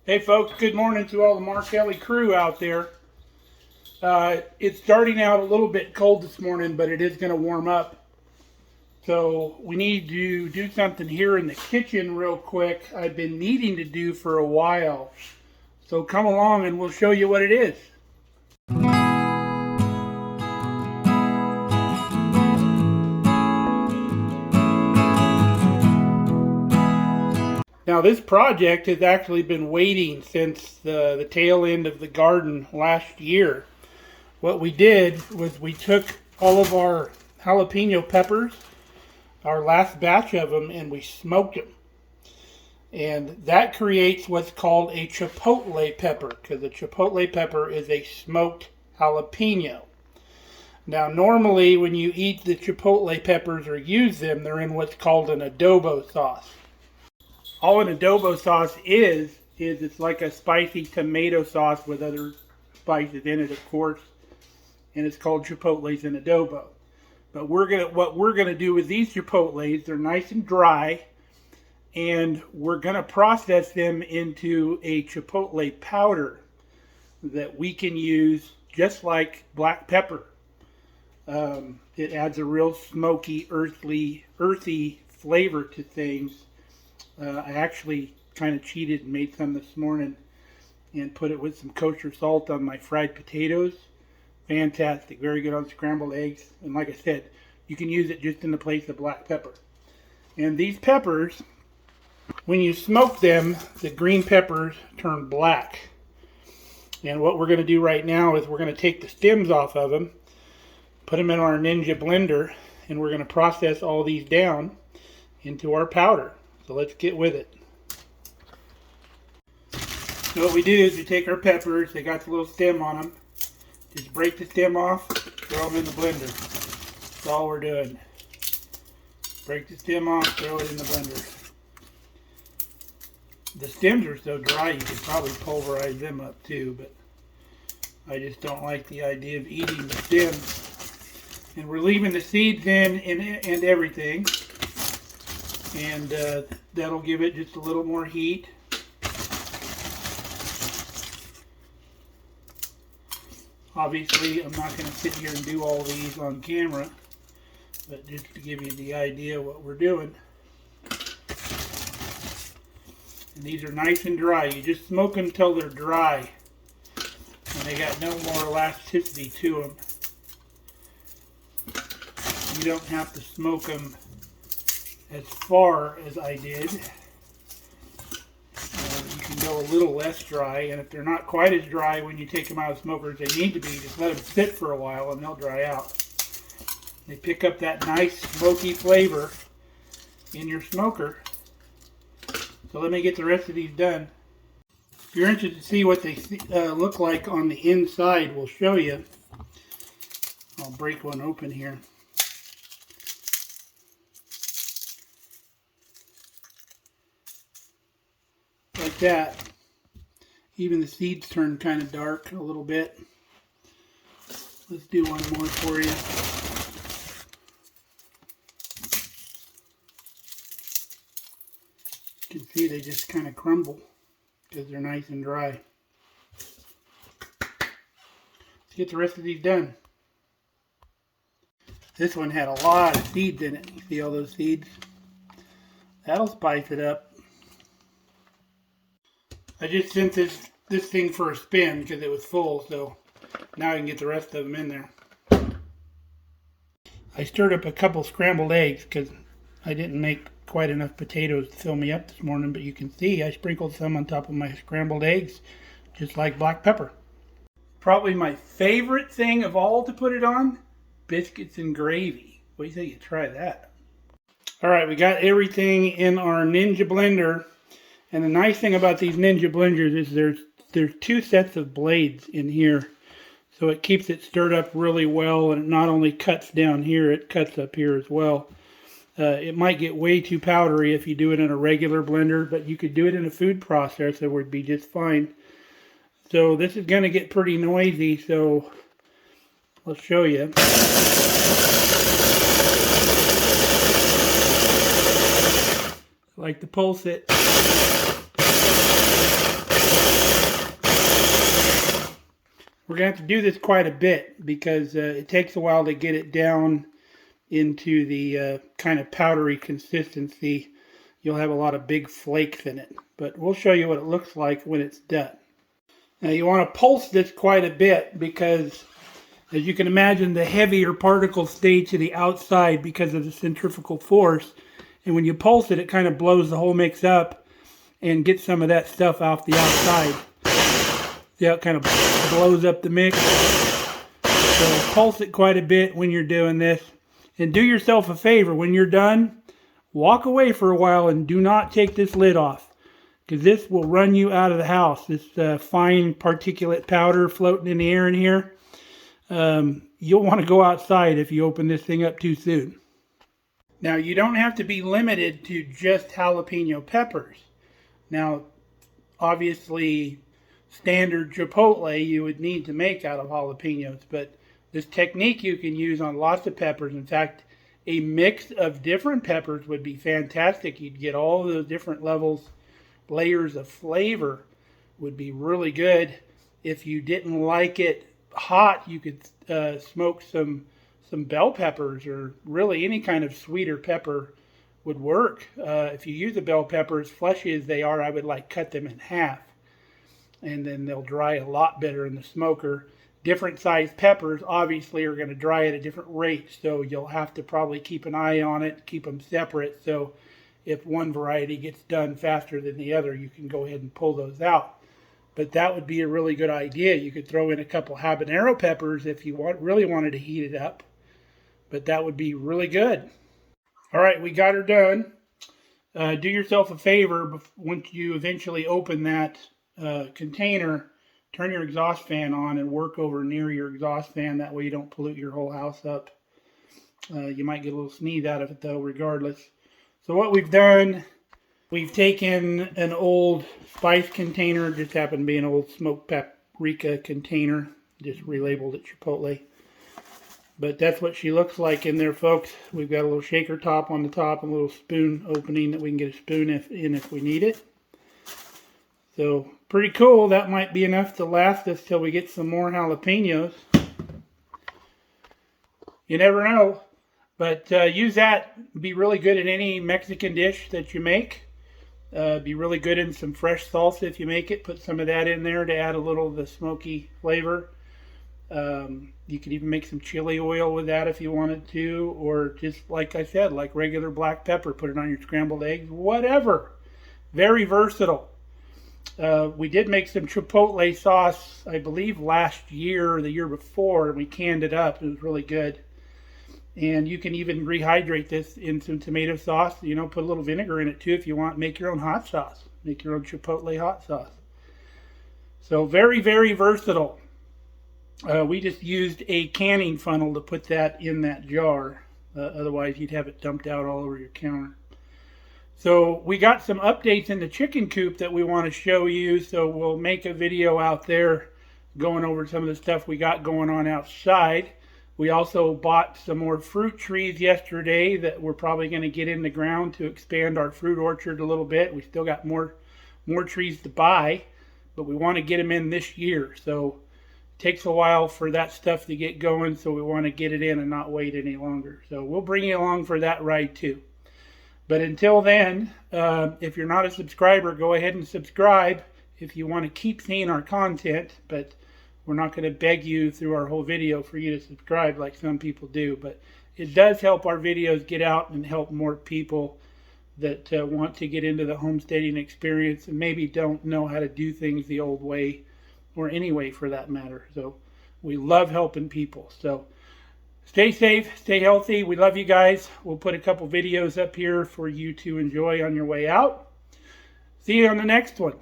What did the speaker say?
Hey folks, good morning to all the Markelli crew out there. It's starting out a little bit cold this morning, but it is going to warm up. So we need to do something here in the kitchen real quick. I've been needing to do for a while. So come along and we'll show you what it is. Now this project has actually been waiting since the tail end of the garden last year. What we did was we took all of our jalapeno peppers, our last batch of them, and we smoked them. And that creates what's called a chipotle pepper, because a chipotle pepper is a smoked jalapeno. Now normally when you eat the chipotle peppers or use them, they're in what's called an adobo sauce. All an adobo sauce is it's like a spicy tomato sauce with other spices in it, of course, and it's called chipotles and adobo. But what we're gonna do with these chipotles, they're nice and dry, and we're gonna process them into a chipotle powder that we can use just like black pepper. It adds a real smoky, earthy flavor to things. I actually kind of cheated and made some this morning and put it with some kosher salt on my fried potatoes. Fantastic, very good on scrambled eggs. And like I said, you can use it just in the place of black pepper. And these peppers, when you smoke them, the green peppers turn black. And what we're going to do right now is we're going to take the stems off of them, put them in our Ninja blender, and we're going to process all these down into our powder. So let's get with it. So what we do is we take our peppers, they got the little stem on them, just break the stem off, throw them in the blender. That's all we're doing. Break the stem off, throw it in the blender. The stems are so dry you could probably pulverize them up too, but I just don't like the idea of eating the stems. And we're leaving the seeds in and everything. And that'll give it just a little more heat. Obviously, I'm not going to sit here and do all these on camera, but just to give you the idea of what we're doing. And these are nice and dry. You just smoke them until they're dry, and they got no more elasticity to them. You don't have to smoke them as far as I did. You can go a little less dry, and if they're not quite as dry when you take them out of the smoker as they need to be, just let them sit for a while and they'll dry out. They pick up that nice smoky flavor in your smoker. So let me get the rest of these done. If you're interested to see what they look like on the inside, we'll show you. I'll break one open here. Like that. Even the seeds turn kind of dark a little bit. Let's do one more for you. You can see they just kind of crumble because they're nice and dry. Let's get the rest of these done. This one had a lot of seeds in it. You see all those seeds? That'll spice it up. I just sent this thing for a spin because it was full, so now I can get the rest of them in there. I stirred up a couple scrambled eggs because I didn't make quite enough potatoes to fill me up this morning, but you can see I sprinkled some on top of my scrambled eggs, just like black pepper. Probably my favorite thing of all to put it on, biscuits and gravy. What do you think? You try that. Alright, we got everything in our Ninja blender. And the nice thing about these Ninja blenders is there's two sets of blades in here. So it keeps it stirred up really well, and it not only cuts down here, it cuts up here as well. It might get way too powdery if you do it in a regular blender, but you could do it in a food processor, it would be just fine. So this is going to get pretty noisy, so I'll show you. I like to pulse it. We're going to have to do this quite a bit because it takes a while to get it down into the kind of powdery consistency. You'll have a lot of big flakes in it. But we'll show you what it looks like when it's done. Now you want to pulse this quite a bit because, as you can imagine, the heavier particles stay to the outside because of the centrifugal force. And when you pulse it, it kind of blows the whole mix up and gets some of that stuff off the outside. See how it kind of blows up the mix? So pulse it quite a bit when you're doing this. And do yourself a favor, when you're done, walk away for a while and do not take this lid off. Because this will run you out of the house. This fine particulate powder floating in the air in here. You'll want to go outside if you open this thing up too soon. Now, you don't have to be limited to just jalapeno peppers. Now, obviously, standard Chipotle you would need to make out of jalapenos, but this technique you can use on lots of peppers. In fact, a mix of different peppers would be fantastic. You'd get all those different levels, layers of flavor would be really good. If you didn't like it hot, you could smoke some bell peppers, or really any kind of sweeter pepper would work. If you use the bell pepper, as fleshy as they are, I would cut them in half, and then they'll dry a lot better in the smoker. Different sized peppers obviously are going to dry at a different rate, so you'll have to probably keep an eye on it, keep them separate, so if one variety gets done faster than the other, you can go ahead and pull those out. But that would be a really good idea. You could throw in a couple habanero peppers if you really wanted to heat it up, but that would be really good. All right, we got her done. Do yourself a favor, once you eventually open that container, turn your exhaust fan on and work over near your exhaust fan. That way you don't pollute your whole house up. You might get a little sneeze out of it though, regardless. So what we've done, we've taken an old spice container, just happened to be an old smoked paprika container, just relabeled it Chipotle. But that's what she looks like in there, folks. We've got a little shaker top on the top, a little spoon opening that we can get a spoon in if we need it. So pretty cool. That might be enough to last us till we get some more jalapenos. You never know. But use that. Be really good in any Mexican dish that you make. Be really good in some fresh salsa if you make it. Put some of that in there to add a little of the smoky flavor. You could even make some chili oil with that if you wanted to. Or just like I said, like regular black pepper. Put it on your scrambled eggs. Whatever. Very versatile. We did make some Chipotle sauce, I believe, last year or the year before. And we canned it up. It was really good. And you can even rehydrate this in some tomato sauce. You know, put a little vinegar in it too if you want. Make your own hot sauce. Make your own Chipotle hot sauce. So very, very versatile. We just used a canning funnel to put that in that jar. Otherwise, you'd have it dumped out all over your counter. So we got some updates in the chicken coop that we want to show you. So we'll make a video out there going over some of the stuff we got going on outside. We also bought some more fruit trees yesterday that we're probably going to get in the ground to expand our fruit orchard a little bit. We still got more trees to buy, but we want to get them in this year. So it takes a while for that stuff to get going, so we want to get it in and not wait any longer. So we'll bring you along for that ride too. But until then, if you're not a subscriber, go ahead and subscribe if you want to keep seeing our content. But we're not going to beg you through our whole video for you to subscribe like some people do. But it does help our videos get out and help more people that want to get into the homesteading experience and maybe don't know how to do things the old way, or any way for that matter. So we love helping people. So stay safe, stay healthy. We love you guys. We'll put a couple videos up here for you to enjoy on your way out. See you on the next one.